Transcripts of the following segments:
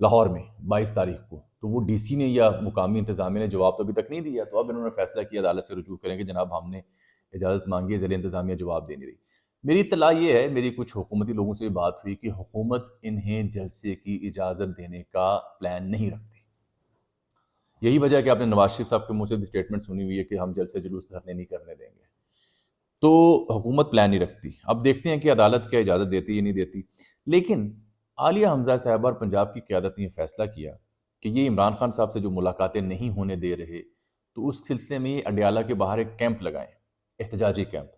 لاہور میں 22 تاریخ کو، تو وہ ڈی سی نے یا مقامی انتظامیہ نے جواب تو ابھی تک نہیں دیا، تو اب انہوں نے فیصلہ کیا عدالت سے رجوع کریں کہ جناب ہم نے اجازت مانگی ہے، ضلع انتظامیہ جواب دے نہیں رہی۔ میری اطلاع یہ ہے، میری کچھ حکومتی لوگوں سے یہ بات ہوئی کہ حکومت انہیں جلسے کی اجازت دینے کا پلان نہیں رکھتی۔ یہی وجہ ہے کہ آپ نے نواز شریف صاحب کے منہ سے بھی سٹیٹمنٹ سنی ہوئی ہے کہ ہم جلسے جلوس دھرنے نہیں کرنے دیں گے۔ تو حکومت پلان نہیں رکھتی۔ اب دیکھتے ہیں کہ عدالت کیا اجازت دیتی یا نہیں دیتی۔ لیکن عالیہ حمزہ صاحبہ اور پنجاب کی قیادت نے یہ فیصلہ کیا کہ یہ عمران خان صاحب سے جو ملاقاتیں نہیں ہونے دے رہے، تو اس سلسلے میں یہ اڈیالہ کے باہر ایک کیمپ لگائیں، احتجاجی کیمپ۔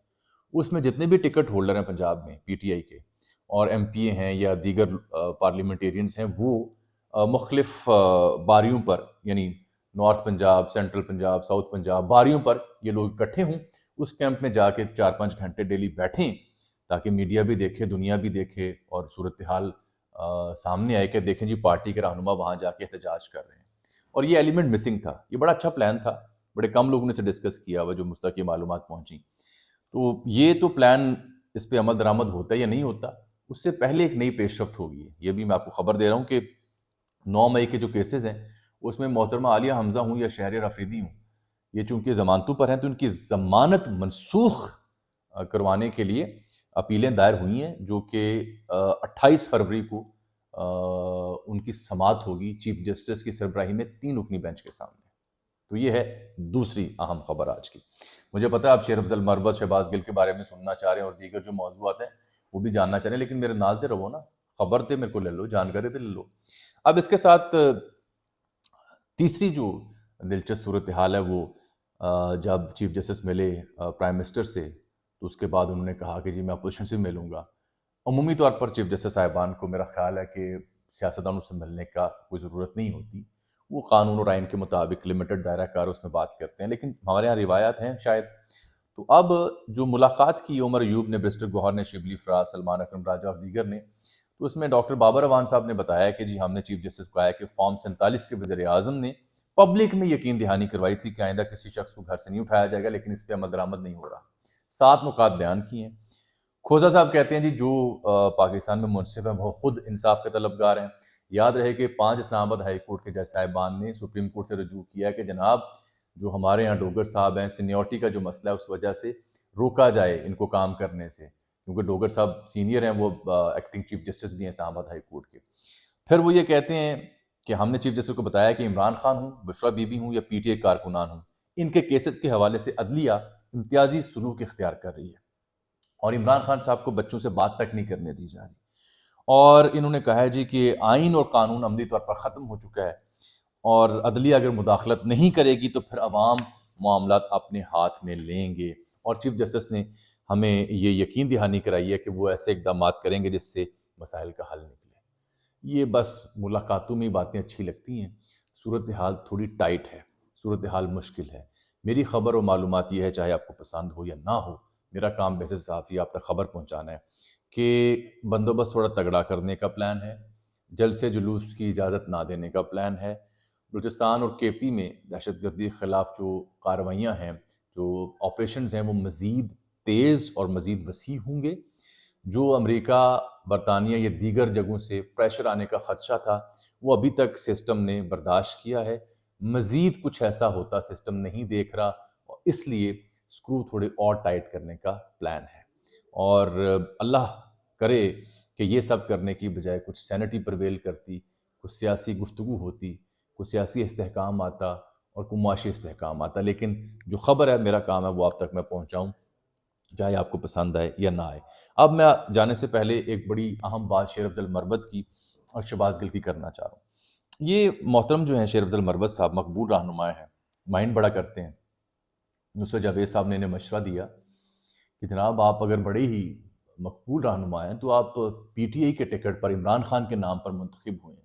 اس میں جتنے بھی ٹکٹ ہولڈر ہیں پنجاب میں پی ٹی آئی کے، اور ایم پی اے ہیں یا دیگر پارلیمنٹیرینز ہیں، وہ مختلف باریوں پر، یعنی north Punjab, central Punjab, south Punjab, باریوں پر یہ لوگ اکٹھے ہوں، اس کیمپ میں جا کے 4-5 گھنٹے ڈیلی بیٹھیں، تاکہ میڈیا بھی دیکھے، دنیا بھی دیکھے، اور صورتحال سامنے آئے کہ دیکھیں جی پارٹی کے رہنما وہاں جا کے احتجاج کر رہے ہیں۔ اور یہ ایلیمنٹ مسنگ تھا۔ یہ بڑا اچھا پلان تھا، بڑے کم لوگوں نے اسے ڈسکس کیا ہوا جو مستقی معلومات پہنچیں۔ تو یہ تو پلان، اس پہ عمل درآمد ہوتا ہے یا نہیں ہوتا، اس سے پہلے ایک نئی پیش رفت ہوگی ہے۔ یہ بھی میں آپ کو خبر دے رہا ہوں کہ 9 مئی کے جو کیسز ہیں، اس میں محترمہ عالیہ حمزہ ہوں یا شہریار افریدی ہوں، یہ چونکہ ضمانتوں پر ہیں، تو ان کی ضمانت منسوخ کروانے کے لیے اپیلیں دائر ہوئی ہیں، جو کہ 28 فروری کو ان کی سماعت ہوگی چیف جسٹس کی سربراہی میں 3 رکنی بینچ کے سامنے۔ تو یہ ہے دوسری اہم خبر آج کی۔ مجھے پتا ہے آپ شیر افضل مروت، شہباز گل کے بارے میں سننا چاہ رہے ہیں، اور دیگر جو موضوعات ہیں وہ بھی جاننا چاہ رہے ہیں، لیکن میرے نال تے رہو نا، خبر تے میرے کو لے لو، جانکاری تے لے لو۔ اب اس کے ساتھ تیسری جو دلچسپ صورتحال ہے، وہ جب چیف جسٹس ملے پرائم منسٹر سے، تو اس کے بعد انہوں نے کہا کہ جی میں اپوزیشن سے ملوں گا۔ عمومی طور پر چیف جسٹس صاحبان کو میرا خیال ہے کہ سیاستدانوں سے ملنے کا کوئی ضرورت نہیں ہوتی، وہ قانون اور آئین کے مطابق لمیٹڈ دائرہ کار اس میں بات کرتے ہیں، لیکن ہمارے ہاں روایات ہیں شاید۔ تو اب جو ملاقات کی عمر ایوب نے، برسٹر گوہر نے، شبلی فراز، سلمان اکرم راجہ اور دیگر نے، تو اس میں ڈاکٹر بابر اعوان صاحب نے بتایا کہ جی ہم نے چیف جسٹس کو کہا ہے کہ فارم 47 کے وزیر اعظم نے پبلک میں یقین دہانی کروائی تھی کہ آئندہ کسی شخص کو گھر سے نہیں اٹھایا جائے گا، لیکن اس پہ عمل درآمد نہیں ہو رہا۔ 7 نکات بیان کیے ہیں۔ کھوسا صاحب کہتے ہیں جی جو پاکستان میں منصف ہیں وہ خود انصاف کے طلبگار ہیں۔ یاد رہے کہ 5 اسلام آباد ہائی کورٹ کے جج صاحبان نے سپریم کورٹ سے رجوع کیا کہ جناب جو ہمارے یہاں ڈوگر صاحب ہیں، سینیورٹی کا جو مسئلہ ہے اس وجہ سے روکا جائے ان کو کام کرنے سے، کیونکہ ڈوگر صاحب سینئر ہیں، وہ ایکٹنگ چیف جسٹس بھی ہیں اسلام آباد ہائی کورٹ کے۔ پھر وہ یہ کہتے ہیں کہ ہم نے چیف جسٹس کو بتایا کہ عمران خان ہوں، بشرا بی بی ہوں یا پی ٹی آئی کارکنان ہوں، ان کے کیسز کے حوالے سے عدلیہ امتیازی سلوک اختیار کر رہی ہے، اور عمران خان صاحب کو بچوں سے بات تک نہیں کرنے دی جا رہی، اور انہوں نے کہا ہے جی کہ آئین اور قانون عملی طور پر ختم ہو چکا ہے، اور عدلیہ اگر مداخلت نہیں کرے گی تو پھر عوام معاملات اپنے ہاتھ میں لیں گے، اور چیف جسٹس نے ہمیں یہ یقین دہانی کرائی ہے کہ وہ ایسے اقدامات کریں گے جس سے مسائل کا حل نکلے۔ یہ بس ملاقاتوں میں باتیں اچھی لگتی ہیں، صورتحال تھوڑی ٹائٹ ہے، صورتحال مشکل ہے۔ میری خبر و معلومات یہ ہے، چاہے آپ کو پسند ہو یا نہ ہو، میرا کام ویسے صحافی آپ تک خبر پہنچانا ہے کہ بندوبست تھوڑا تگڑا کرنے کا پلان ہے، جلسے جلوس کی اجازت نہ دینے کا پلان ہے، بلوچستان اور کے پی میں دہشت گردی کے خلاف جو کارروائیاں ہیں، جو آپریشنز ہیں، وہ مزید تیز اور مزید وسیع ہوں گے۔ جو امریکہ، برطانیہ یا دیگر جگہوں سے پریشر آنے کا خدشہ تھا، وہ ابھی تک سسٹم نے برداشت کیا ہے، مزید کچھ ایسا ہوتا سسٹم نہیں دیکھ رہا، اور اس لیے سکرو تھوڑے اور ٹائٹ کرنے کا پلان ہے، اور اللہ کرے کہ یہ سب کرنے کی بجائے کچھ سینٹی پرویل کرتی، کچھ سیاسی گفتگو ہوتی، کچھ سیاسی استحکام آتا اور کوئی معاشی استحکام آتا، لیکن جو خبر ہے میرا کام ہے وہ آپ تک میں پہنچاؤں، چاہے آپ کو پسند آئے یا نہ آئے۔ اب میں جانے سے پہلے ایک بڑی اہم بات شیر افضل مروت کی اور شہباز گل کی کرنا چاہ رہا ہوں۔ یہ محترم جو ہیں شیر افضل مروت صاحب، مقبول رہنما ہیں، مائنڈ بڑا کرتے ہیں۔ نصرت جاوید صاحب نے انہیں مشورہ دیا کہ جناب آپ اگر بڑے ہی مقبول رہنما ہیں تو آپ پی ٹی آئی کے ٹکٹ پر عمران خان کے نام پر منتخب ہوئے ہیں،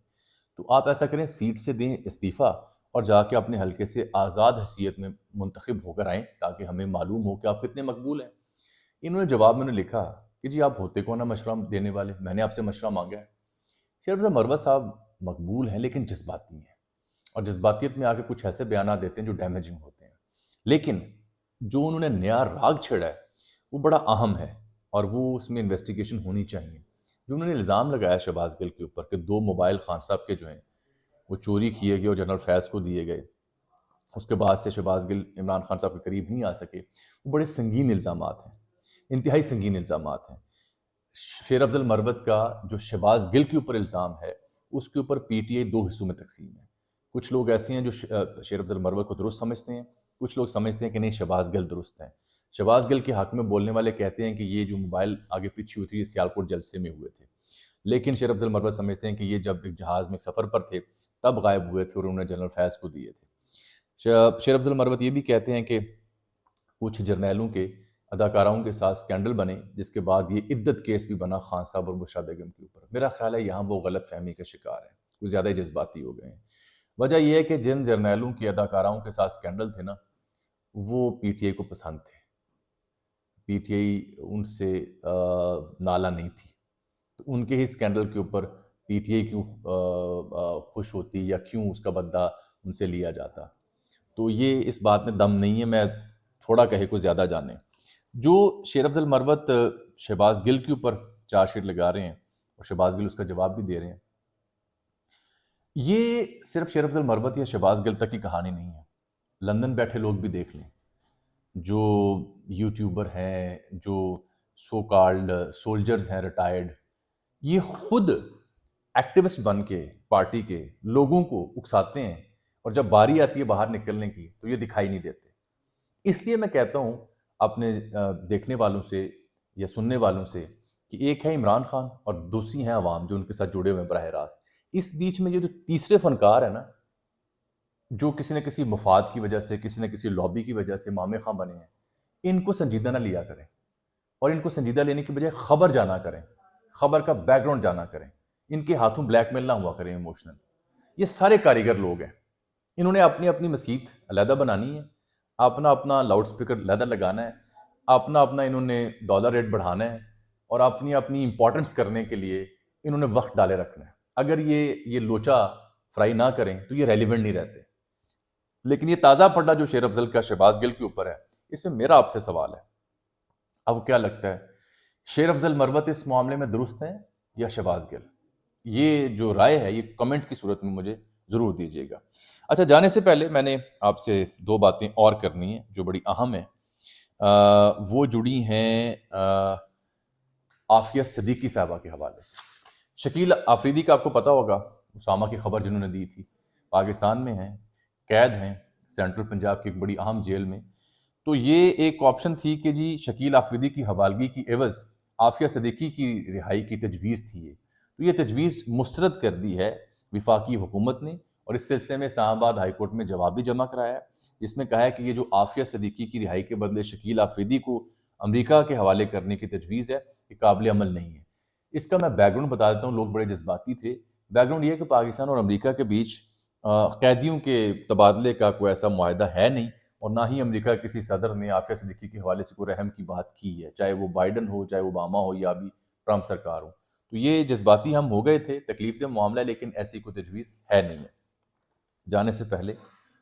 تو آپ ایسا کریں سیٹ سے دیں استعفیٰ، اور جا کے اپنے حلقے سے آزاد حیثیت میں منتخب ہو کر آئیں، تاکہ ہمیں معلوم ہو کہ آپ کتنے مقبول ہیں۔ انہوں نے جواب میں نے لکھا کہ جی آپ ہوتے کون ہیں مشورہ دینے والے، میں نے آپ سے مشورہ مانگا ہے۔ شیر افضل مروت صاحب مقبول ہیں لیکن جذباتی ہیں، اور جذباتیت میں آ کے کچھ ایسے بیانات دیتے ہیں جو ڈیمیجنگ ہوتے ہیں، لیکن جو انہوں نے نیا راگ چھیڑا ہے وہ بڑا اہم ہے، اور وہ اس میں انویسٹیگیشن ہونی چاہیے۔ جو انہوں نے الزام لگایا شہباز گل کے اوپر کہ 2 موبائل خان صاحب کے جو ہیں وہ چوری کیے گئے اور جنرل فیض کو دیے گئے، اس کے بعد سے شہباز گل عمران خان صاحب کے قریب نہیں آ سکے، وہ بڑے سنگین الزامات ہیں، انتہائی سنگین الزامات ہیں۔ شیر افضل مروت کا جو شہباز گل کے اوپر الزام ہے، اس کے اوپر پی ٹی آئی 2 حصوں میں تقسیم ہے۔ کچھ لوگ ایسے ہیں جو شیر افضل مروت کو درست سمجھتے ہیں، کچھ لوگ سمجھتے ہیں کہ نہیں شہباز گل درست ہیں۔ شہباز گل کے حق میں بولنے والے کہتے ہیں کہ یہ جو موبائل آگے پیچھے ہوئی تھی یہ سیالکوٹ جلسے میں ہوئے تھے، لیکن شیر افضل مروت سمجھتے ہیں کہ یہ جب ایک جہاز میں ایک سفر پر تھے تب غائب ہوئے تھے اور انہوں نے جنرل فیض کو دیے تھے۔ شیر افضل مروت یہ بھی کہتے ہیں کہ کچھ جرنیلوں کے اداکاراؤں کے ساتھ سکینڈل بنے، جس کے بعد یہ عدت کیس بھی بنا خان صاحب اور بشریٰ بیگم کے اوپر۔ میرا خیال ہے یہاں وہ غلط فہمی کا شکار ہیں، وہ زیادہ ہی جذباتی ہو گئے ہیں۔ وجہ یہ ہے کہ جن جرنیلوں کے اداکاراؤں کے ساتھ سکینڈل تھے نا، وہ پی ٹی آئی کو پسند تھے، پی ٹی آئی ان سے نالا نہیں تھی، تو ان کے ہی سکینڈل کے اوپر پی ٹی آئی کیوں خوش ہوتی یا کیوں اس کا بدلہ ان سے لیا جاتا؟ تو یہ اس بات میں دم نہیں ہے، میں تھوڑا کہے کو زیادہ جانے۔ جو شیر افضل مروت شہباز گل کے اوپر چارج شیٹ لگا رہے ہیں اور شہباز گل اس کا جواب بھی دے رہے ہیں، یہ صرف شیر افضل مروت یا شہباز گل تک کی کہانی نہیں ہے۔ لندن بیٹھے لوگ بھی دیکھ لیں، جو یوٹیوبر ہیں، جو سو کالڈ سولجرز ہیں ریٹائرڈ، یہ خود ایکٹیوسٹ بن کے پارٹی کے لوگوں کو اکساتے ہیں، اور جب باری آتی ہے باہر نکلنے کی تو یہ دکھائی نہیں دیتے۔ اس لیے میں کہتا ہوں اپنے دیکھنے والوں سے یا سننے والوں سے کہ ایک ہے عمران خان اور دوسری ہیں عوام جو ان کے ساتھ جڑے ہوئے ہیں براہ راست۔ اس بیچ میں یہ جو تیسرے فنکار ہیں نا، جو کسی نہ کسی مفاد کی وجہ سے، کسی نہ کسی لابی کی وجہ سے مامے خاں بنے ہیں، ان کو سنجیدہ نہ لیا کریں، اور ان کو سنجیدہ لینے کی بجائے خبر جانا کریں، خبر کا بیک گراؤنڈ جانا کریں، ان کے ہاتھوں بلیک میل نہ ہوا کریں ایموشنل۔ یہ سارے کاریگر لوگ ہیں، انہوں نے اپنی اپنی مسجد علیحدہ بنانی ہے، اپنا اپنا لاؤڈ سپیکر علیحدہ لگانا ہے، اپنا اپنا انہوں نے ڈالر ریٹ بڑھانا ہے، اور اپنی اپنی امپورٹنس کرنے کے لیے انہوں نے وقت ڈالے رکھنا ہے۔ اگر یہ لوچا فرائی نہ کریں تو یہ ریلیونٹ نہیں رہتے۔ لیکن یہ تازہ پڑا جو شیر افضل کا شہباز گل کے اوپر ہے، اس میں میرا آپ سے سوال ہے، اب کیا لگتا ہے شیر افضل مروت اس معاملے میں درست ہیں یا شہباز گل؟ یہ جو رائے ہے یہ کمنٹ کی صورت میں مجھے ضرور دیجیے گا۔ اچھا، جانے سے پہلے میں نے آپ سے 2 باتیں اور کرنی ہیں جو بڑی اہم ہیں، وہ جڑی ہیں عافیہ صدیقی صاحبہ کے حوالے سے۔ شکیل آفریدی کا آپ کو پتہ ہوگا، اسامہ کی خبر جنہوں نے دی تھی، پاکستان میں ہیں، قید ہیں سینٹرل پنجاب کی ایک بڑی اہم جیل میں۔ تو یہ ایک آپشن تھی کہ جی شکیل آفریدی کی حوالگی کی عوض عافیہ صدیقی کی رہائی کی تجویز تھی یہ، تو یہ تجویز مسترد کر دی ہے وفاقی حکومت نے، اور اس سلسلے میں اسلام آباد ہائی کورٹ میں جواب بھی جمع کرایا ہے، جس میں کہا ہے کہ یہ جو عافیہ صدیقی کی رہائی کے بدلے شکیل آفریدی کو امریکہ کے حوالے کرنے کی تجویز ہے، یہ قابل عمل نہیں ہے۔ اس کا میں بیک گراؤنڈ بتا دیتا ہوں، لوگ بڑے جذباتی تھے۔ بیک گراؤنڈ یہ ہے کہ پاکستان اور امریکہ کے بیچ قیدیوں کے تبادلے کا کوئی ایسا معاہدہ ہے نہیں، اور نہ ہی امریکہ کسی صدر نے عافیہ صدیقی کے حوالے سے کوئی رحم کی بات کی ہے، چاہے وہ بائیڈن ہو، چاہے اوباما ہو، یا ابھی ٹرمپ سرکار ہو۔ تو یہ جذباتی ہم ہو گئے تھے، تکلیف دہ معاملہ ہے، لیکن ایسی کوئی تجویز ہے نہیں ہے۔ جانے سے پہلے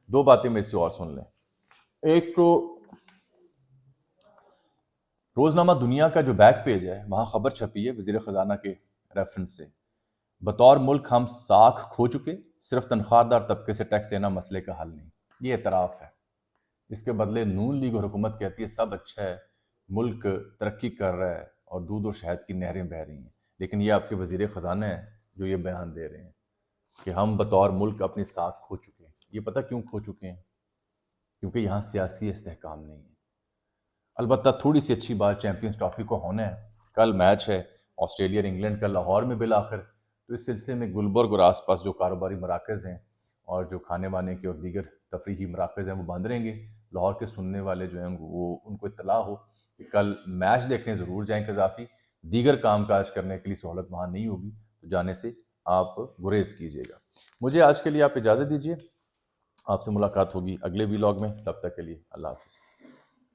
2 باتیں میرے سے اور سن لیں۔ ایک تو روزنامہ دنیا کا جو بیک پیج ہے وہاں خبر چھپی ہے وزیر خزانہ کے ریفرنس سے، بطور ملک ہم ساکھ کھو چکے، صرف تنخواہ دار طبقے سے ٹیکس لینا مسئلے کا حل نہیں۔ یہ اعتراف ہے۔ اس کے بدلے نون لیگ اور حکومت کہتی ہے سب اچھا ہے، ملک ترقی کر رہا ہے اور دودھ و شہد کی نہریں بہہ رہی ہیں، لیکن یہ آپ کے وزیر خزانہ ہیں جو یہ بیان دے رہے ہیں کہ ہم بطور ملک اپنی ساکھ کھو چکے ہیں۔ یہ پتہ کیوں کھو چکے ہیں؟ کیونکہ یہاں سیاسی استحکام نہیں ہے۔ البتہ تھوڑی سی اچھی بات، چیمپئنز ٹرافی کو ہونا ہے، کل میچ ہے آسٹریلیا اور انگلینڈ کا لاہور میں بالآخر، تو اس سلسلے میں گلبرگ اور آس پاس جو کاروباری مراکز ہیں اور جو کھانے وانے کے اور دیگر تفریحی مراکز ہیں وہ بند رہیں گے۔ لاہور کے سننے والے جو ہیں وہ ان کو اطلاع ہو کہ کل میچ دیکھنے ضرور جائیں قذافی، دیگر کام کاج کرنے کے لیے سہولت وہاں نہیں ہوگی، تو جانے سے آپ گریز کیجیے گا۔ مجھے آج کے لیے آپ اجازت دیجیے، آپ سے ملاقات ہوگی اگلے ویلاگ میں، تب تک کے لیے اللہ حافظ۔